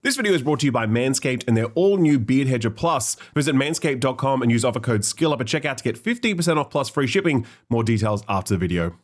This video is brought to you by Manscaped and their all-new Beard Hedger Plus. Visit manscaped.com and use offer code SKILLUP at checkout to get 15% off plus free shipping. More details after the video.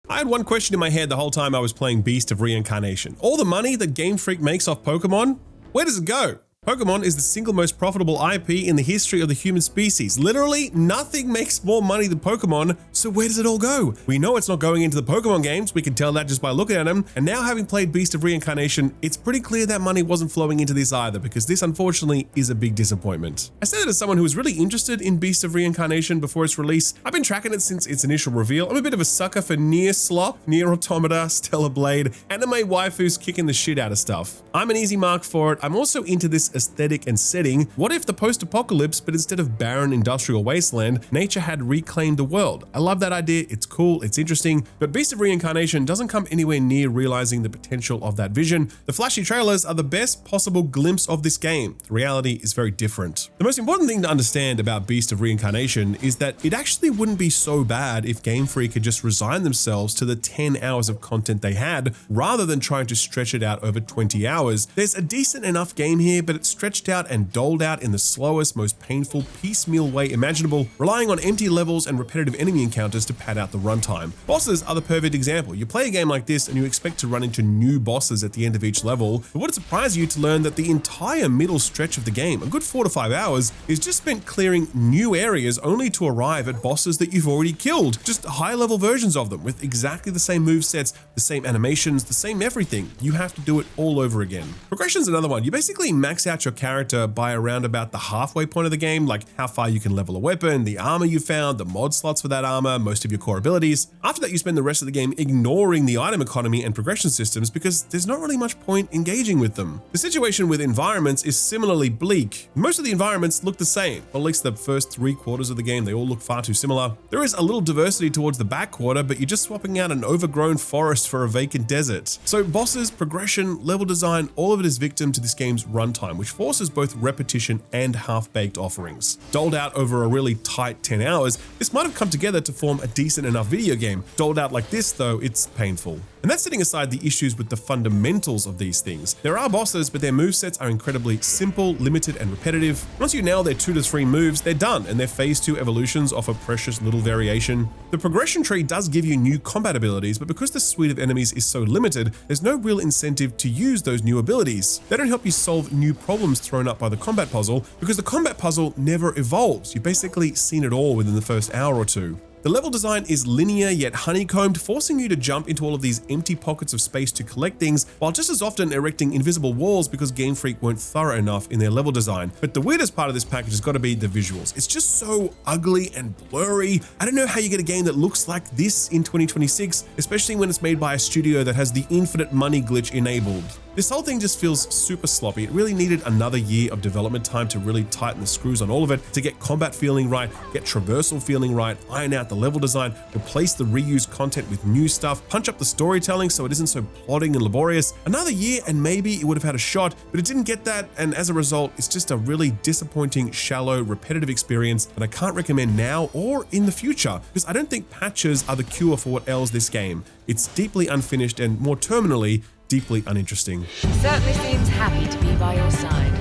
I had one question in my head the whole time I was playing Beast of Reincarnation. All the money that Game Freak makes off Pokemon, where does it go? Pokemon is the single most profitable IP in the history of the human species. Literally, nothing makes more money than Pokemon, so where does it all go? We know it's not going into the Pokemon games, we can tell that just by looking at them, and now having played Beast of Reincarnation, it's pretty clear that money wasn't flowing into this either, because this unfortunately is a big disappointment. I say that as someone who was really interested in Beast of Reincarnation before its release. I've been tracking it since its initial reveal. I'm a bit of a sucker for Nier Slop, Nier Automata, Stellar Blade, anime waifus kicking the shit out of stuff. I'm an easy mark for it. I'm also into this aesthetic and setting. What if the post-apocalypse, but instead of barren industrial wasteland, nature had reclaimed the world? I love that idea, it's cool, it's interesting, but Beast of Reincarnation doesn't come anywhere near realizing the potential of that vision. The flashy trailers are the best possible glimpse of this game. The reality is very different. The most important thing to understand about Beast of Reincarnation is that it actually wouldn't be so bad if Game Freak had just resigned themselves to the 10 hours of content they had, rather than trying to stretch it out over 20 hours. There's a decent enough game here, but it's stretched out and doled out in the slowest, most painful, piecemeal way imaginable, relying on empty levels and repetitive enemy encounters to pad out the runtime. Bosses are the perfect example. You play a game like this and you expect to run into new bosses at the end of each level, but would it surprise you to learn that the entire middle stretch of the game, a good 4 to 5 hours, is just spent clearing new areas only to arrive at bosses that you've already killed, just high-level versions of them with exactly the same movesets, the same animations, the same everything. You have to do it all over again. Progression's another one. You basically max out your character by around about the halfway point of the game, like how far you can level a weapon, the armor you found, the mod slots for that armor, most of your core abilities. After that, you spend the rest of the game ignoring the item economy and progression systems because there's not really much point engaging with them. The situation with environments is similarly bleak. Most of the environments look the same, or at least the first 3/4 of the game, they all look far too similar. There is a little diversity towards the back quarter, but you're just swapping out an overgrown forest for a vacant desert. So bosses, progression, level design, all of it is victim to this game's runtime, which forces both repetition and half-baked offerings. Doled out over a really tight 10 hours, this might have come together to form a decent enough video game. Doled out like this though, it's painful. And that's setting aside the issues with the fundamentals of these things. There are bosses, but their movesets are incredibly simple, limited, and repetitive. Once you nail their 2 to 3 moves, they're done, and their phase 2 evolutions offer precious little variation. The progression tree does give you new combat abilities, but because the suite of enemies is so limited, there's no real incentive to use those new abilities. They don't help you solve new problems thrown up by the combat puzzle, because the combat puzzle never evolves. You've basically seen it all within the first hour or two. The level design is linear yet honeycombed, forcing you to jump into all of these empty pockets of space to collect things, while just as often erecting invisible walls because Game Freak weren't thorough enough in their level design. But the weirdest part of this package has got to be the visuals. It's just so ugly and blurry. I don't know how you get a game that looks like this in 2026, especially when it's made by a studio that has the infinite money glitch enabled. This whole thing just feels super sloppy. It really needed another year of development time to really tighten the screws on all of it, to get combat feeling right, get traversal feeling right, iron out the level design, replace the reused content with new stuff, punch up the storytelling so it isn't so plodding and laborious. Another year and maybe it would have had a shot, but it didn't get that, and as a result, it's just a really disappointing, shallow, repetitive experience that I can't recommend now or in the future, because I don't think patches are the cure for what ails this game. It's deeply unfinished and, more terminally, deeply uninteresting. She certainly seems happy to be by your side.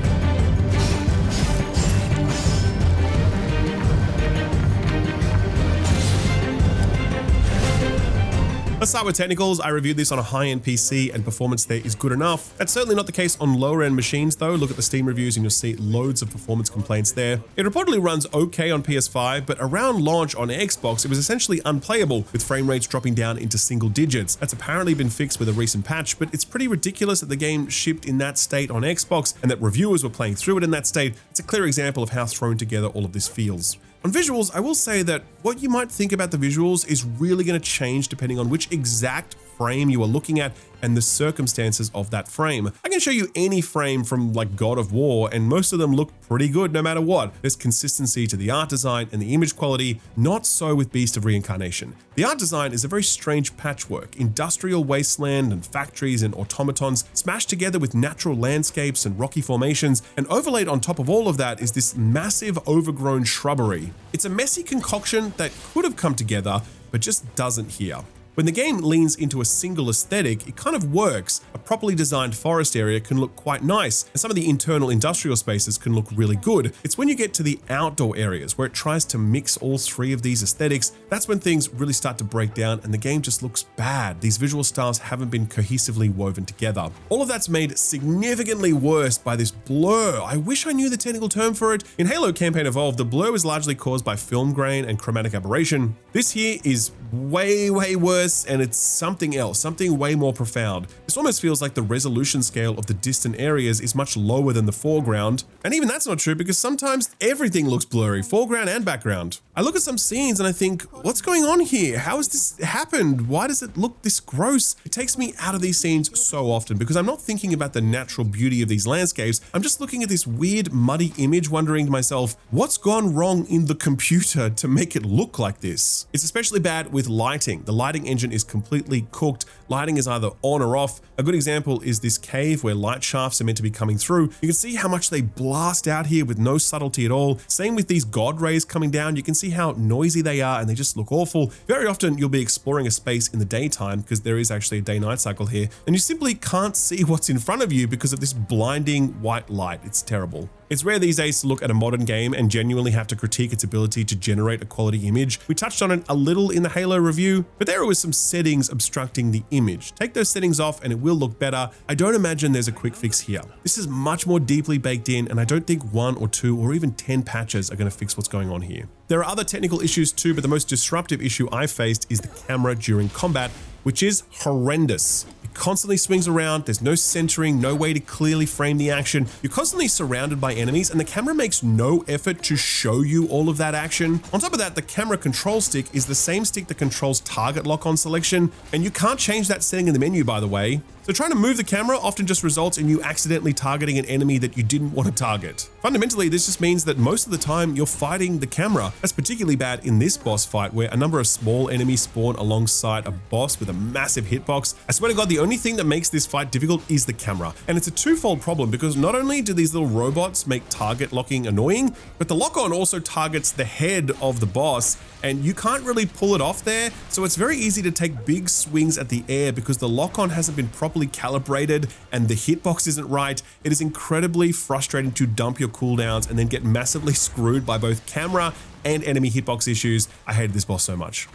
Let's start with technicals. I reviewed this on a high-end PC and performance there is good enough. That's certainly not the case on lower-end machines though. Look at the Steam reviews and you'll see loads of performance complaints there. It reportedly runs okay on PS5, but around launch on Xbox, it was essentially unplayable, with frame rates dropping down into single digits. That's apparently been fixed with a recent patch, but it's pretty ridiculous that the game shipped in that state on Xbox and that reviewers were playing through it in that state. It's a clear example of how thrown together all of this feels. On visuals, I will say that what you might think about the visuals is really going to change depending on which exact frame you are looking at and the circumstances of that frame. I can show you any frame from like God of War and most of them look pretty good no matter what. There's consistency to the art design and the image quality, not so with Beast of Reincarnation. The art design is a very strange patchwork, industrial wasteland and factories and automatons smashed together with natural landscapes and rocky formations, and overlaid on top of all of that is this massive overgrown shrubbery. It's a messy concoction that could have come together, but just doesn't here. When the game leans into a single aesthetic, it kind of works. A properly designed forest area can look quite nice, and some of the internal industrial spaces can look really good. It's when you get to the outdoor areas where it tries to mix all three of these aesthetics, that's when things really start to break down and the game just looks bad. These visual styles haven't been cohesively woven together. All of that's made significantly worse by this blur. I wish I knew the technical term for it. In Halo Campaign Evolved, the blur is largely caused by film grain and chromatic aberration. This here is way worse, and it's something else, something way more profound. This almost feels like the resolution scale of the distant areas is much lower than the foreground. And even that's not true because sometimes everything looks blurry, foreground and background. I look at some scenes and I think, what's going on here? How has this happened? Why does it look this gross? It takes me out of these scenes so often because I'm not thinking about the natural beauty of these landscapes. I'm just looking at this weird muddy image wondering to myself, what's gone wrong in the computer to make it look like this? It's especially bad with lighting. The lighting engine is completely cooked. Lighting is either on or off. A good example is this cave where light shafts are meant to be coming through. You can see how much they blast out here with no subtlety at all. Same with these god rays coming down. You can see how noisy they are and they just look awful. Very often you'll be exploring a space in the daytime because there is actually a day-night cycle here, and you simply can't see what's in front of you because of this blinding white light. It's terrible. It's rare these days to look at a modern game and genuinely have to critique its ability to generate a quality image. We touched on it a little in the Halo review, but there was some settings obstructing the image. Take those settings off and it will look better. I don't imagine there's a quick fix here. This is much more deeply baked in, and I don't think 1 or 2 or even 10 patches are going to fix what's going on here. There are other technical issues too, but the most disruptive issue I faced is the camera during combat, which is horrendous. It constantly swings around, there's no centering, no way to clearly frame the action. You're constantly surrounded by enemies and the camera makes no effort to show you all of that action. On top of that, the camera control stick is the same stick that controls target lock-on selection, and you can't change that setting in the menu, by the way. So trying to move the camera often just results in you accidentally targeting an enemy that you didn't want to target. Fundamentally, this just means that most of the time you're fighting the camera. That's particularly bad in this boss fight where a number of small enemies spawn alongside a boss with a massive hitbox. I swear to God, the only thing that makes this fight difficult is the camera. And it's a twofold problem because not only do these little robots make target locking annoying, but the lock-on also targets the head of the boss and you can't really pull it off there. So it's very easy to take big swings at the air because the lock-on hasn't been properly calibrated and the hitbox isn't right. It is incredibly frustrating to dump your cooldowns and then get massively screwed by both camera and enemy hitbox issues. I hated this boss so much.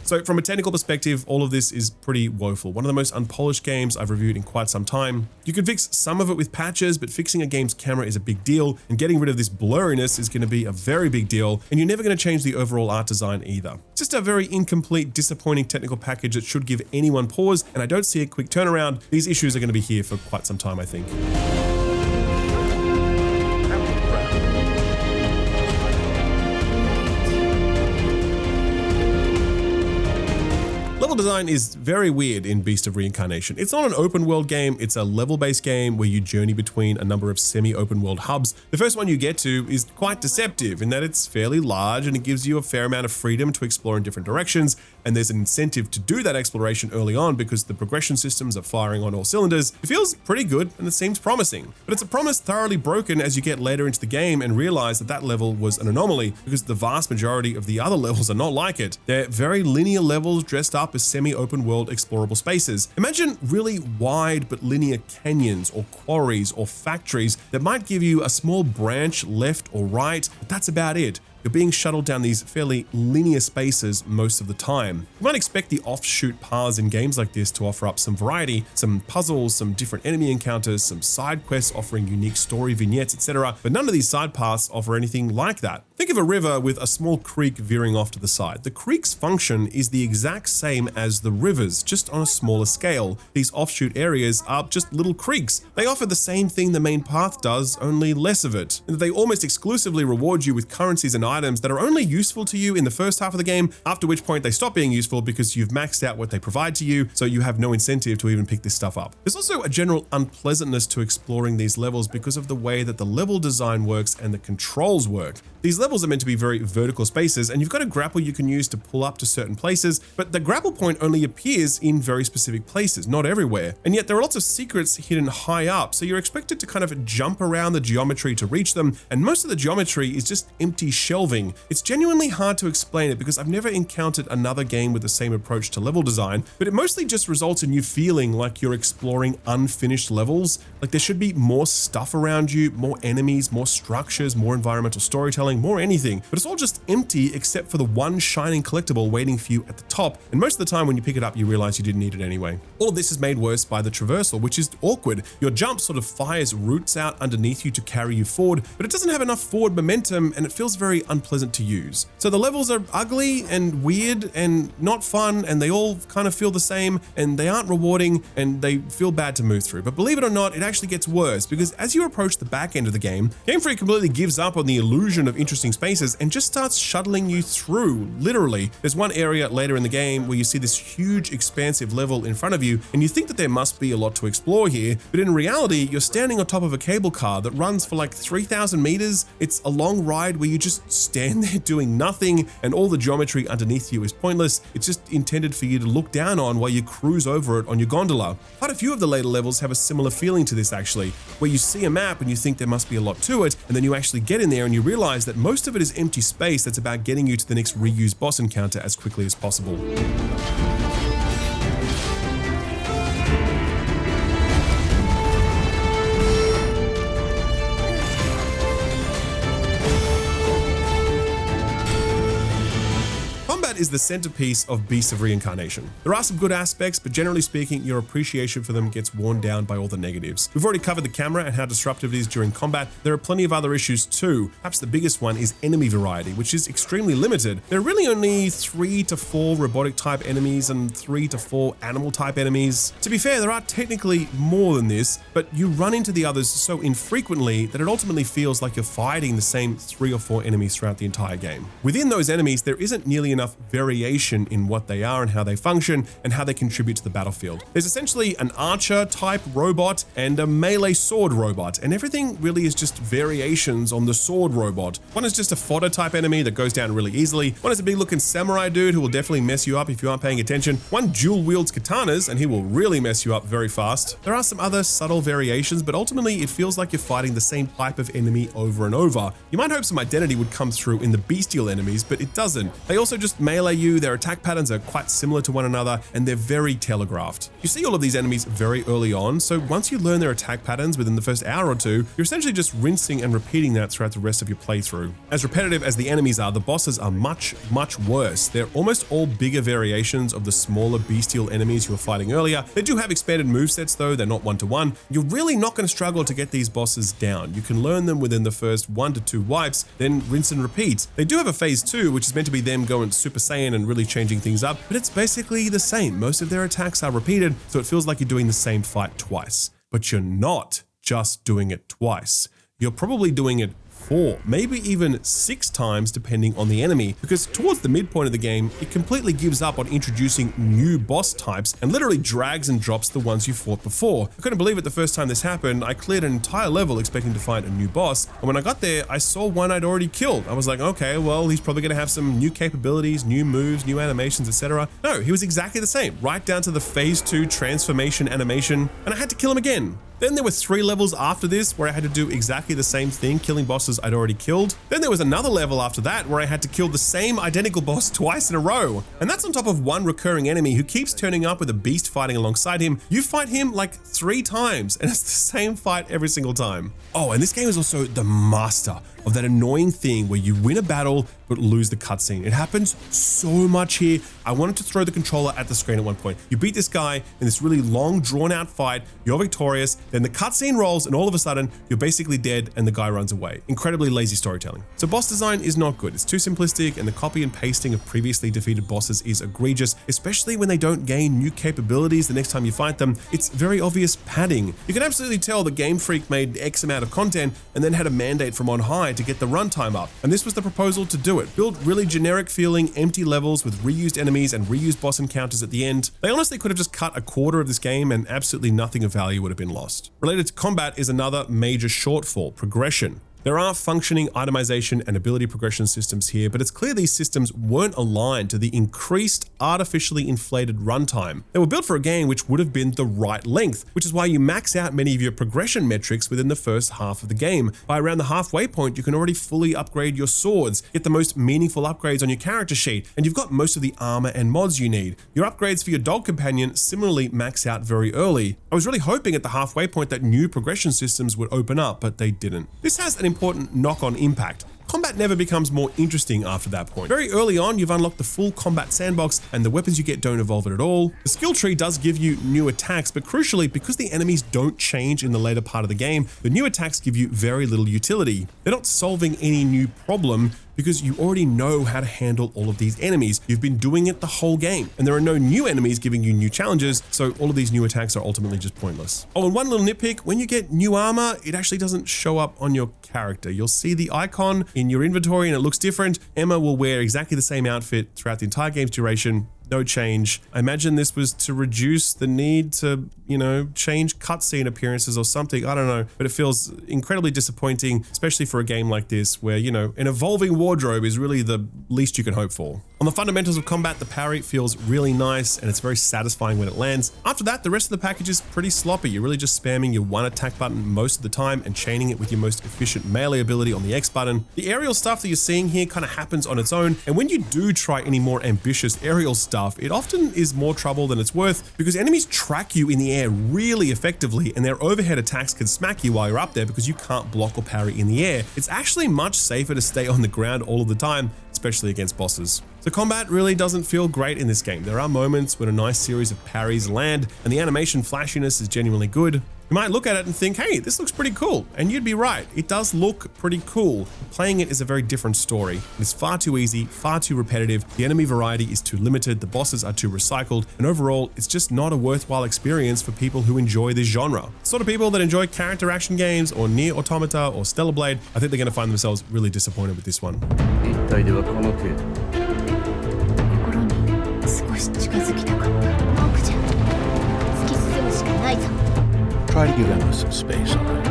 So from a technical perspective, all of this is pretty woeful. One of the most unpolished games I've reviewed in quite some time. You can fix some of it with patches, but fixing a game's camera is a big deal, and getting rid of this blurriness is going to be a very big deal, and you're never going to change the overall art design either. It's just a very incomplete, disappointing technical package that should give anyone pause, and I don't see a quick turnaround. These issues are going to be here for quite some time, I think. Level design is very weird in Beast of Reincarnation. It's not an open world game, it's a level-based game where you journey between a number of semi-open world hubs. The first one you get to is quite deceptive in that it's fairly large and it gives you a fair amount of freedom to explore in different directions, and there's an incentive to do that exploration early on because the progression systems are firing on all cylinders. It feels pretty good and it seems promising, but it's a promise thoroughly broken as you get later into the game and realize that that level was an anomaly because the vast majority of the other levels are not like it. They're very linear levels dressed up as semi-open world explorable spaces. Imagine really wide but linear canyons or quarries or factories that might give you a small branch left or right, but that's about it. You're being shuttled down these fairly linear spaces most of the time. You might expect the offshoot paths in games like this to offer up some variety, some puzzles, some different enemy encounters, some side quests offering unique story vignettes, etc. But none of these side paths offer anything like that. Think of a river with a small creek veering off to the side. The creek's function is the exact same as the rivers, just on a smaller scale. These offshoot areas are just little creeks. They offer the same thing the main path does, only less of it. And they almost exclusively reward you with currencies and items that are only useful to you in the first half of the game, after which point they stop being useful because you've maxed out what they provide to you, so you have no incentive to even pick this stuff up. There's also a general unpleasantness to exploring these levels because of the way that the level design works and the controls work. These levels are meant to be very vertical spaces, and you've got a grapple you can use to pull up to certain places, but the grapple point only appears in very specific places, not everywhere. And yet there are lots of secrets hidden high up, so you're expected to kind of jump around the geometry to reach them, and most of the geometry is just empty shelving. It's genuinely hard to explain it because I've never encountered another game with the same approach to level design, but it mostly just results in you feeling like you're exploring unfinished levels. Like there should be more stuff around you, more enemies, more structures, more environmental storytelling, more anything, but it's all just empty except for the one shining collectible waiting for you at the top, and most of the time when you pick it up you realize you didn't need it anyway. All of this is made worse by the traversal, which is awkward. Your jump sort of fires roots out underneath you to carry you forward, but it doesn't have enough forward momentum and it feels very unpleasant to use. So the levels are ugly and weird and not fun, and they all kind of feel the same, and they aren't rewarding, and they feel bad to move through. But believe it or not, it actually gets worse because as you approach the back end of the game, Game Freak completely gives up on the illusion of interesting spaces and just starts shuttling you through, literally. There's one area later in the game where you see this huge expansive level in front of you, and you think that there must be a lot to explore here, but in reality, you're standing on top of a cable car that runs for like 3,000 meters. It's a long ride where you just stand there doing nothing, and all the geometry underneath you is pointless. It's just intended for you to look down on while you cruise over it on your gondola. Quite a few of the later levels have a similar feeling to this actually, where you see a map and you think there must be a lot to it, and then you actually get in there and you realize that most of it is empty space that's about getting you to the next reused boss encounter as quickly as possible. Is the centerpiece of Beasts of Reincarnation. There are some good aspects, but generally speaking, your appreciation for them gets worn down by all the negatives. We've already covered the camera and how disruptive it is during combat. There are plenty of other issues too. Perhaps the biggest one is enemy variety, which is extremely limited. There are really only 3 to 4 robotic type enemies and 3 to 4 animal type enemies. To be fair, there are technically more than this, but you run into the others so infrequently that it ultimately feels like you're fighting the same 3 or 4 enemies throughout the entire game. Within those enemies, there isn't nearly enough variation in what they are and how they function and how they contribute to the battlefield. There's essentially an archer type robot and a melee sword robot, and everything really is just variations on the sword robot. One is just a fodder type enemy that goes down really easily. One is a big looking samurai dude who will definitely mess you up if you aren't paying attention. One dual wields katanas and he will really mess you up very fast. There are some other subtle variations, but ultimately it feels like you're fighting the same type of enemy over and over. You might hope some identity would come through in the bestial enemies, but it doesn't. They also just melee you, their attack patterns are quite similar to one another, and they're very telegraphed. You see all of these enemies very early on, so once you learn their attack patterns within the first hour or two, you're essentially just rinsing and repeating that throughout the rest of your playthrough. As repetitive as the enemies are, the bosses are much, much worse. They're almost all bigger variations of the smaller bestial enemies you were fighting earlier. They do have expanded movesets though, they're not one-to-one. You're really not going to struggle to get these bosses down. You can learn them within the first 1 to 2 wipes, then rinse and repeat. They do have a phase 2, which is meant to be them going Super Saiyan and really changing things up, but it's basically the same. Most of their attacks are repeated, so it feels like you're doing the same fight twice. But you're not just doing it twice. You're probably doing it 4, maybe even 6 times depending on the enemy, because towards the midpoint of the game, it completely gives up on introducing new boss types and literally drags and drops the ones you fought before. I couldn't believe it the first time this happened. I cleared an entire level expecting to find a new boss, and when I got there, I saw one I'd already killed. I was like, okay, well, he's probably gonna have some new capabilities, new moves, new animations, etc. No, he was exactly the same, right down to the phase 2 transformation animation, and I had to kill him again. Then there were 3 levels after this where I had to do exactly the same thing, killing bosses I'd already killed. Then there was another level after that where I had to kill the same identical boss twice in a row. And that's on top of one recurring enemy who keeps turning up with a beast fighting alongside him. You fight him like 3 times and it's the same fight every single time. Oh, and this game is also the master of that annoying thing where you win a battle but lose the cutscene. It happens so much here. I wanted to throw the controller at the screen at one point. You beat this guy in this really long drawn out fight, you're victorious, then the cutscene rolls and all of a sudden you're basically dead and the guy runs away. Incredibly lazy storytelling. So boss design is not good. It's too simplistic and the copy and pasting of previously defeated bosses is egregious, especially when they don't gain new capabilities the next time you fight them. It's very obvious padding. You can absolutely tell the Game Freak made X amount of content and then had a mandate from on high to get the runtime up, and this was the proposal to do it. Build really generic feeling, empty levels with reused enemies and reused boss encounters at the end. They honestly could have just cut a quarter of this game and absolutely nothing of value would have been lost. Related to combat is another major shortfall: progression. There are functioning itemization and ability progression systems here, but it's clear these systems weren't aligned to the increased, artificially inflated runtime. They were built for a game which would have been the right length, which is why you max out many of your progression metrics within the first half of the game. By around the halfway point, you can already fully upgrade your swords, get the most meaningful upgrades on your character sheet, and you've got most of the armor and mods you need. Your upgrades for your dog companion similarly max out very early. I was really hoping at the halfway point that new progression systems would open up, but they didn't. This has an important knock-on impact. Combat never becomes more interesting after that point. Very early on, you've unlocked the full combat sandbox and the weapons you get don't evolve at all. The skill tree does give you new attacks, but crucially, because the enemies don't change in the later part of the game, the new attacks give you very little utility. They're not solving any new problem because you already know how to handle all of these enemies. You've been doing it the whole game, and there are no new enemies giving you new challenges, so all of these new attacks are ultimately just pointless. Oh, and one little nitpick, when you get new armor, it actually doesn't show up on your character. You'll see the icon in your inventory and it looks different. Emma will wear exactly the same outfit throughout the entire game's duration. No change. I imagine this was to reduce the need to, change cutscene appearances or something. I don't know, but it feels incredibly disappointing, especially for a game like this where, an evolving wardrobe is really the least you can hope for. On the fundamentals of combat, the parry feels really nice and it's very satisfying when it lands. After that, the rest of the package is pretty sloppy. You're really just spamming your one attack button most of the time and chaining it with your most efficient melee ability on the X button. The aerial stuff that you're seeing here kind of happens on its own, and when you do try any more ambitious aerial stuff, it often is more trouble than it's worth because enemies track you in the air really effectively and their overhead attacks can smack you while you're up there because you can't block or parry in the air. It's actually much safer to stay on the ground all of the time, especially against bosses. So combat really doesn't feel great in this game. There are moments when a nice series of parries land and the animation flashiness is genuinely good. You might look at it and think, hey, this looks pretty cool. And you'd be right. It does look pretty cool. Playing it is a very different story. It's far too easy, far too repetitive. The enemy variety is too limited. The bosses are too recycled. And overall, it's just not a worthwhile experience for people who enjoy this genre. The sort of people that enjoy character action games or Nier Automata or Stellar Blade, I think they're going to find themselves really disappointed with this one. Try to give Emma some space on it.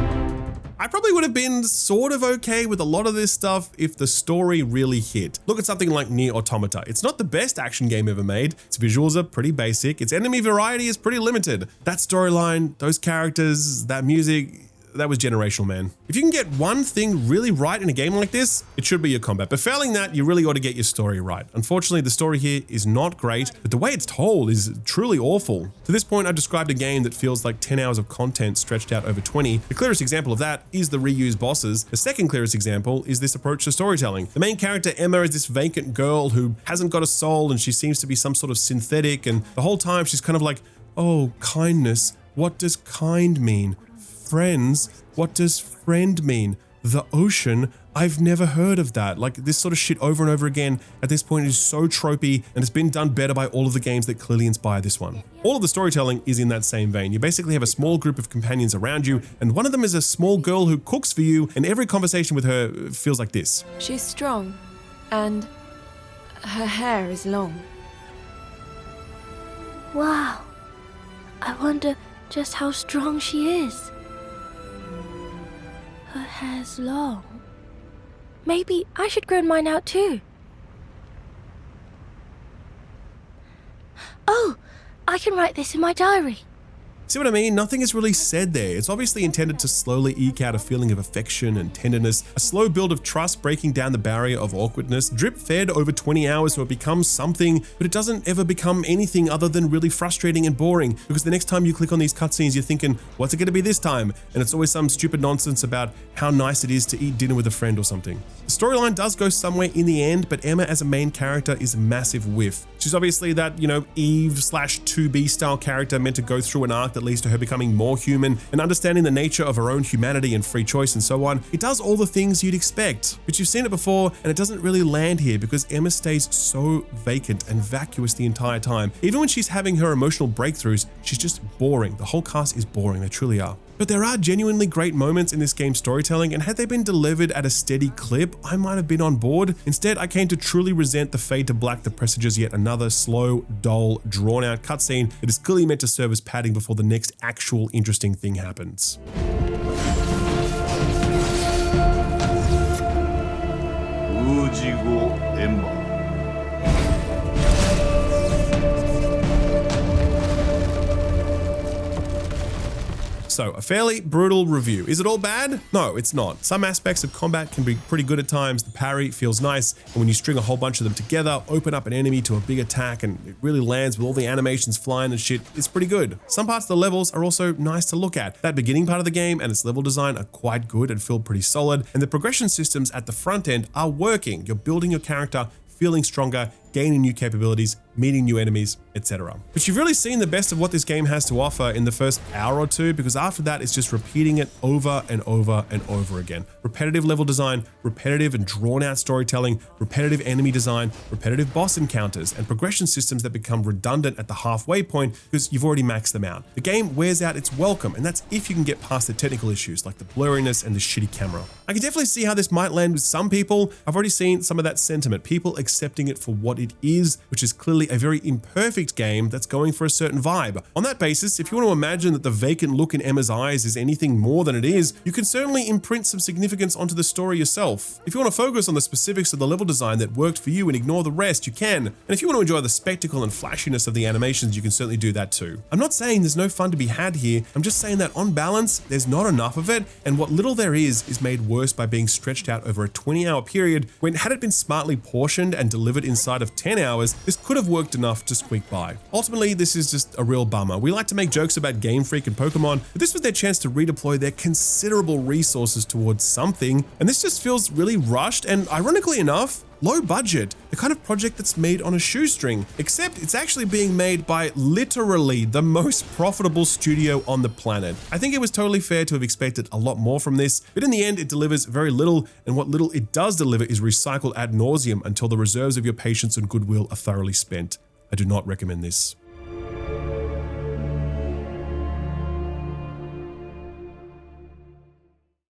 I probably would have been sort of okay with a lot of this stuff if the story really hit. Look at something like Nier Automata. It's not the best action game ever made. Its visuals are pretty basic. Its enemy variety is pretty limited. That storyline, those characters, that music, that was generational, man. If you can get one thing really right in a game like this, it should be your combat. But failing that, you really ought to get your story right. Unfortunately, the story here is not great, but the way it's told is truly awful. To this point, I've described a game that feels like 10 hours of content stretched out over 20. The clearest example of that is the reused bosses. The second clearest example is this approach to storytelling. The main character, Emma, is this vacant girl who hasn't got a soul and she seems to be some sort of synthetic, and the whole time she's kind of like, oh, kindness, what does kind mean? Friends, what does friend mean? The ocean, I've never heard of that. Like, this sort of shit over and over again at this point is so tropey, and it's been done better by all of the games that clearly inspire this one. All of the storytelling is in that same vein. You basically have a small group of companions around you, and one of them is a small girl who cooks for you, and every conversation with her feels like this. She's strong, and her hair is long. Wow. I wonder just how strong she is. Her hair's long. Maybe I should grow mine out too. Oh, I can write this in my diary. See what I mean? Nothing is really said there. It's obviously intended to slowly eke out a feeling of affection and tenderness, a slow build of trust breaking down the barrier of awkwardness, drip fed over 20 hours so it becomes something, but it doesn't ever become anything other than really frustrating and boring, because the next time you click on these cutscenes, you're thinking, what's it going to be this time? And it's always some stupid nonsense about how nice it is to eat dinner with a friend or something. The storyline does go somewhere in the end, but Emma as a main character is a massive whiff. She's obviously that, Eve/2B style character meant to go through an arc that leads to her becoming more human and understanding the nature of her own humanity and free choice and so on. It does all the things you'd expect, but you've seen it before and it doesn't really land here because Emma stays so vacant and vacuous the entire time. Even when she's having her emotional breakthroughs, she's just boring. The whole cast is boring, they truly are. But there are genuinely great moments in this game's storytelling, and had they been delivered at a steady clip, I might have been on board. Instead, I came to truly resent the fade to black that presages yet another slow, dull, drawn-out cutscene that is clearly meant to serve as padding before the next actual interesting thing happens. So, a fairly brutal review. Is it all bad? No, it's not. Some aspects of combat can be pretty good at times. The parry feels nice, and when you string a whole bunch of them together, open up an enemy to a big attack, and it really lands with all the animations flying and shit, it's pretty good. Some parts of the levels are also nice to look at. That beginning part of the game and its level design are quite good and feel pretty solid, and the progression systems at the front end are working. You're building your character, feeling stronger, gaining new capabilities, meeting new enemies, etc. But you've really seen the best of what this game has to offer in the first hour or two, because after that it's just repeating it over and over and over again. Repetitive level design, repetitive and drawn out storytelling, repetitive enemy design, repetitive boss encounters, and progression systems that become redundant at the halfway point because you've already maxed them out. The game wears out its welcome, and that's if you can get past the technical issues like the blurriness and the shitty camera. I can definitely see how this might land with some people. I've already seen some of that sentiment, people accepting it for what it is, which is clearly a very imperfect game that's going for a certain vibe. On that basis, if you want to imagine that the vacant look in Emma's eyes is anything more than it is, you can certainly imprint some significance onto the story yourself. If you want to focus on the specifics of the level design that worked for you and ignore the rest, you can. And if you want to enjoy the spectacle and flashiness of the animations, you can certainly do that too. I'm not saying there's no fun to be had here, I'm just saying that on balance, there's not enough of it, and what little there is made worse by being stretched out over a 20-hour period when, had it been smartly portioned and delivered inside of 10 hours, this could have worked enough to squeak by. Ultimately, this is just a real bummer. We like to make jokes about Game Freak and Pokemon, but this was their chance to redeploy their considerable resources towards something, and this just feels really rushed and, ironically enough, low budget, the kind of project that's made on a shoestring, except it's actually being made by literally the most profitable studio on the planet. I think it was totally fair to have expected a lot more from this, but in the end it delivers very little, and what little it does deliver is recycled ad nauseum until the reserves of your patience and goodwill are thoroughly spent. I do not recommend this.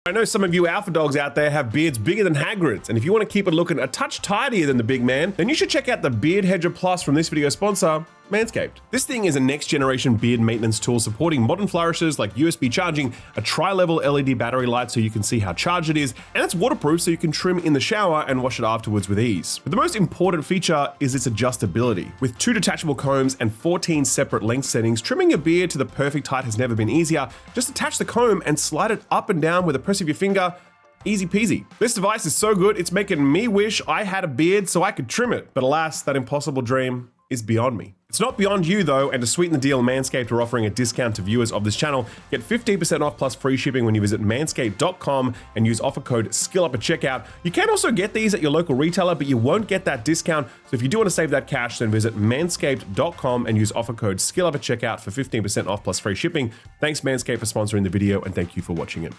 I know some of you alpha dogs out there have beards bigger than Hagrid's, and if you want to keep it looking a touch tidier than the big man, then you should check out the Beard Hedger Plus from this video sponsor, Manscaped. This thing is a next-generation beard maintenance tool supporting modern flourishes like USB charging, a tri-level LED battery light so you can see how charged it is, and it's waterproof so you can trim in the shower and wash it afterwards with ease. But the most important feature is its adjustability. With 2 detachable combs and 14 separate length settings, trimming your beard to the perfect height has never been easier. Just attach the comb and slide it up and down with a press of your finger. Easy peasy. This device is so good, it's making me wish I had a beard so I could trim it. But alas, that impossible dream is beyond me. It's not beyond you though, and to sweeten the deal, Manscaped are offering a discount to viewers of this channel. Get 15% off plus free shipping when you visit manscaped.com and use offer code SKILLUP at checkout. You can also get these at your local retailer, but you won't get that discount. So if you do want to save that cash, then visit manscaped.com and use offer code SKILLUP at checkout for 15% off plus free shipping. Thanks Manscaped for sponsoring the video, and thank you for watching it.